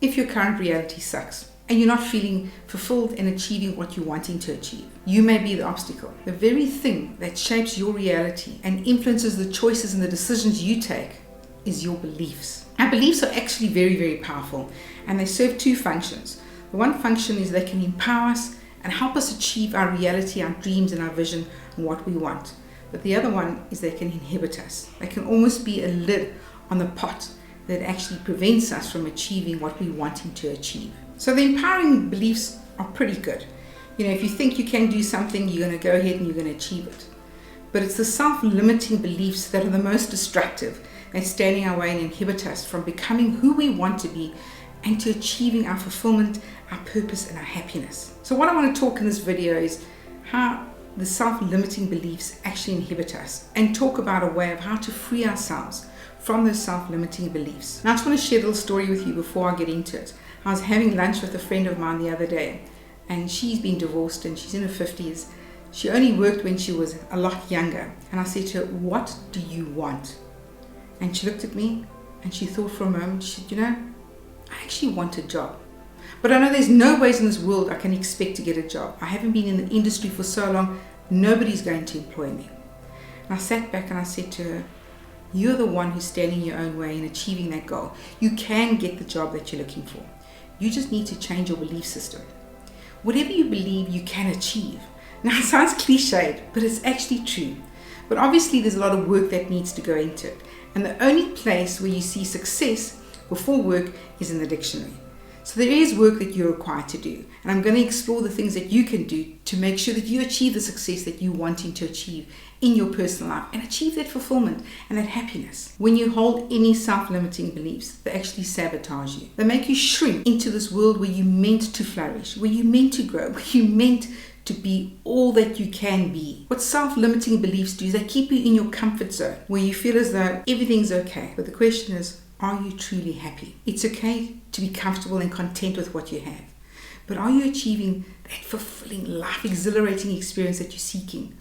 If your current reality sucks and you're not feeling fulfilled and achieving what you're wanting to achieve, you may be the obstacle. The very thing that shapes your reality and influences the choices and the decisions you take is your beliefs. Our beliefs are actually very, very powerful, and they serve two functions. The one function is they can empower us and help us achieve our reality, our dreams and our vision and what we want. But the other one is they can inhibit us. They can almost be a lid on the pot that actually prevents us from achieving what we're wanting to achieve. So the empowering beliefs are pretty good. If you think you can do something, you're going to go ahead and you're going to achieve it. But it's the self-limiting beliefs that are the most destructive and stand in our way and inhibit us from becoming who we want to be and to achieving our fulfillment, our purpose and our happiness. So what I want to talk in this video is how the self-limiting beliefs actually inhibit us, and talk about a way of how to free ourselves from those self-limiting beliefs. Now I just want to share a little story with you before I get into it. I was having lunch with a friend of mine the other day, and she's been divorced and she's in her 50s. She only worked when she was a lot younger. And I said to her, "What do you want?" And she looked at me and she thought for a moment. She said, "I actually want a job. But I know there's no ways in this world I can expect to get a job. I haven't been in the industry for so long, nobody's going to employ me." And I sat back and I said to her, "You're the one who's standing your own way in achieving that goal. You can get the job that you're looking for. You just need to change your belief system. Whatever you believe, you can achieve." Now it sounds cliched, but it's actually true. But obviously there's a lot of work that needs to go into it. And the only place where you see success before work is in the dictionary. So there is work that you're required to do. And I'm going to explore the things that you can do to make sure that you achieve the success that you're wanting to achieve in your personal life and achieve that fulfillment and that happiness. When you hold any self-limiting beliefs, they actually sabotage you. They make you shrink into this world where you're meant to flourish, where you're meant to grow, where you're meant to be all that you can be. What self-limiting beliefs do is they keep you in your comfort zone where you feel as though everything's okay. But the question is, are you truly happy? It's okay to be comfortable and content with what you have. But are you achieving that fulfilling, life exhilarating experience that you're seeking?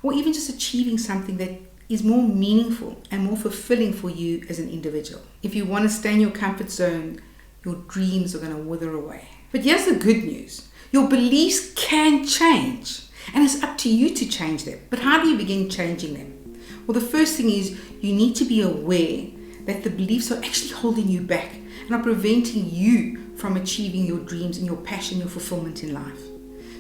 Or even just achieving something that is more meaningful and more fulfilling for you as an individual? If you want to stay in your comfort zone, your dreams are going to wither away. But here's the good news. Your beliefs can change, and it's up to you to change them. But how do you begin changing them? Well, the first thing is you need to be aware that the beliefs are actually holding you back and are preventing you from achieving your dreams and your passion, your fulfillment in life.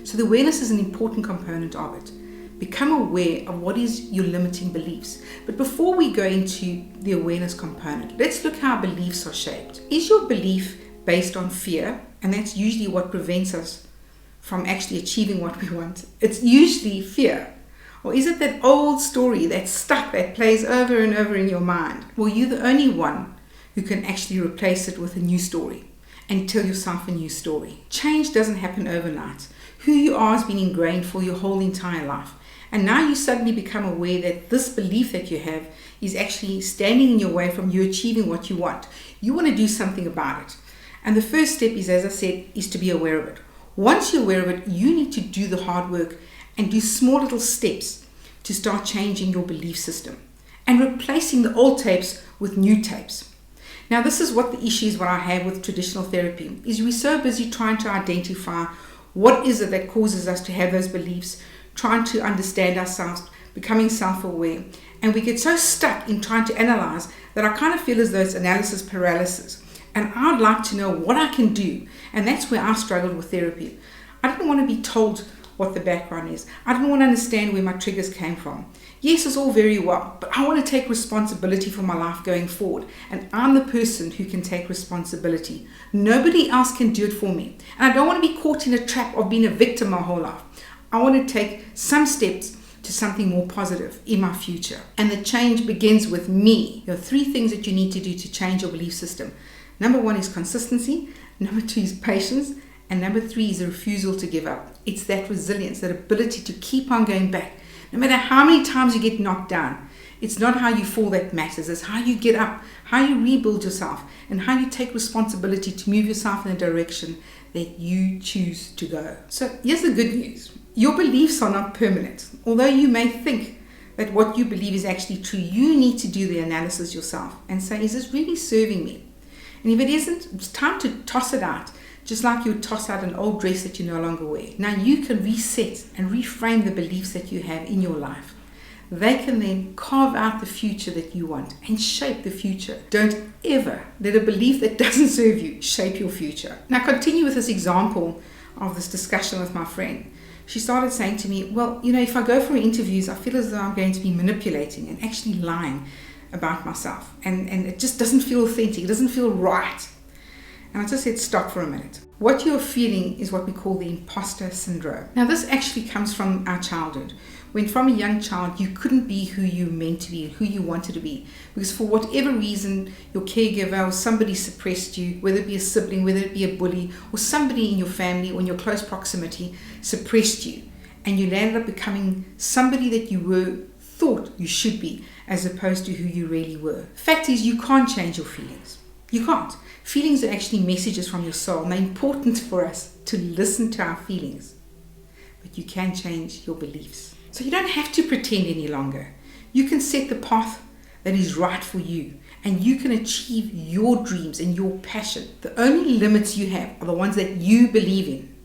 So the awareness is an important component of it. Become aware of what is your limiting beliefs. But before we go into the awareness component, let's look how beliefs are shaped. Is your belief based on fear? And that's usually what prevents us from actually achieving what we want. It's usually fear. Or is it that old story that's stuck, that plays over and over in your mind? Well, you're the only one who can actually replace it with a new story and tell yourself a new story. Change doesn't happen overnight. Who you are has been ingrained for your whole entire life. And now you suddenly become aware that this belief that you have is actually standing in your way from you achieving what you want. You want to do something about it. And the first step is, as I said, is to be aware of it. Once you're aware of it, you need to do the hard work and do small little steps to start changing your belief system and replacing the old tapes with new tapes. Now, this is what the issue is, what I have with traditional therapy, is we're so busy trying to identify what is it that causes us to have those beliefs, trying to understand ourselves, becoming self-aware, and we get so stuck in trying to analyze that I kind of feel as though it's analysis paralysis. And I'd like to know what I can do. And that's where I struggled with therapy. I didn't want to be told what the background is. I didn't want to understand where my triggers came from. Yes, it's all very well, but I want to take responsibility for my life going forward. And I'm the person who can take responsibility. Nobody else can do it for me. And I don't want to be caught in a trap of being a victim my whole life. I want to take some steps to something more positive in my future. And the change begins with me. There are 3 things that you need to do to change your belief system. Number 1 is consistency. Number 2 is patience. And number 3 is a refusal to give up. It's that resilience, that ability to keep on going back. No matter how many times you get knocked down, it's not how you fall that matters. It's how you get up, how you rebuild yourself, and how you take responsibility to move yourself in a direction that you choose to go. So here's the good news. Your beliefs are not permanent. Although you may think that what you believe is actually true, you need to do the analysis yourself and say, is this really serving me? And if it isn't, it's time to toss it out, just like you would toss out an old dress that you no longer wear. Now you can reset and reframe the beliefs that you have in your life. They can then carve out the future that you want and shape the future. Don't ever let a belief that doesn't serve you shape your future. Now continue with this example of this discussion with my friend. She started saying to me, well, if I go for interviews, I feel as though I'm going to be manipulating and actually lying about myself. And it just doesn't feel authentic. It doesn't feel right. And I just said, stop for a minute. What you're feeling is what we call the imposter syndrome. Now, this actually comes from our childhood. When from a young child, you couldn't be who you meant to be, who you wanted to be. Because for whatever reason, your caregiver or somebody suppressed you, whether it be a sibling, whether it be a bully, or somebody in your family or in your close proximity suppressed you. And you landed up becoming somebody that you thought you should be, as opposed to who you really were. Fact is, you can't change your feelings. You can't. Feelings are actually messages from your soul, and they're important for us to listen to our feelings. But you can change your beliefs. So you don't have to pretend any longer. You can set the path that is right for you, and you can achieve your dreams and your passion. The only limits you have are the ones that you believe in.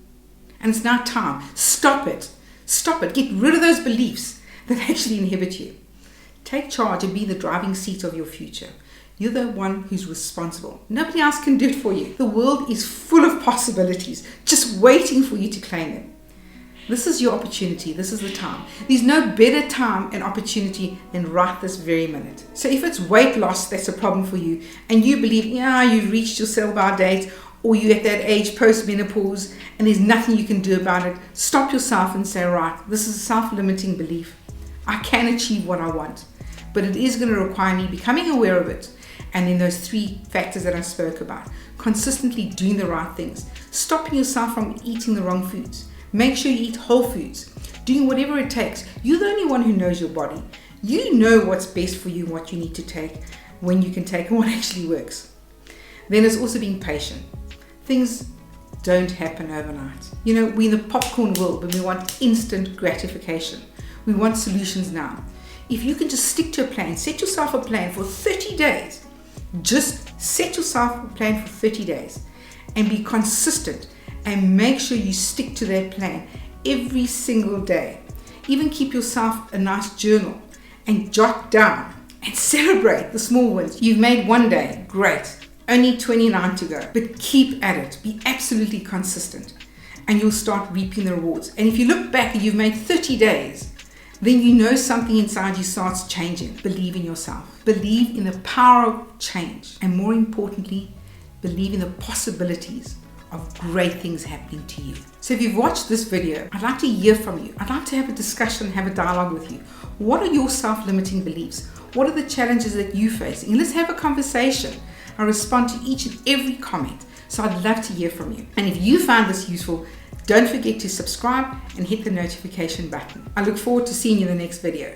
And it's now time. Stop it. Stop it. Get rid of those beliefs that actually inhibit you. Take charge and be the driving seat of your future. You're the one who's responsible. Nobody else can do it for you. The world is full of possibilities, just waiting for you to claim them. This is your opportunity. This is the time. There's no better time and opportunity than right this very minute. So if it's weight loss that's a problem for you, and you believe, you've reached your sell-by date, or you're at that age post-menopause, and there's nothing you can do about it, stop yourself and say, right, this is a self-limiting belief. I can achieve what I want, but it is going to require me becoming aware of it. And then those 3 factors that I spoke about, consistently doing the right things, stopping yourself from eating the wrong foods. Make sure you eat whole foods, doing whatever it takes. You're the only one who knows your body. You know what's best for you and what you need to take, when you can take, and what actually works. Then it's also being patient. Things don't happen overnight. We're in the popcorn world, but we want instant gratification. We want solutions now. If you can just stick to a plan, set yourself a plan for 30 days. Just set yourself a plan for 30 days and be consistent and make sure you stick to that plan every single day. Even keep yourself a nice journal and jot down and celebrate the small wins. You've made one day, great. Only 29 to go, but keep at it. Be absolutely consistent and you'll start reaping the rewards. And if you look back and you've made 30 days, then you know something inside you starts changing. Believe in yourself. Believe in the power of change. And more importantly, believe in the possibilities of great things happening to you. So if you've watched this video, I'd like to hear from you. I'd like to have a discussion, have a dialogue with you. What are your self-limiting beliefs? What are the challenges that you face? And let's have a conversation. I respond to each and every comment. So I'd love to hear from you. And if you found this useful, don't forget to subscribe and hit the notification button. I look forward to seeing you in the next video.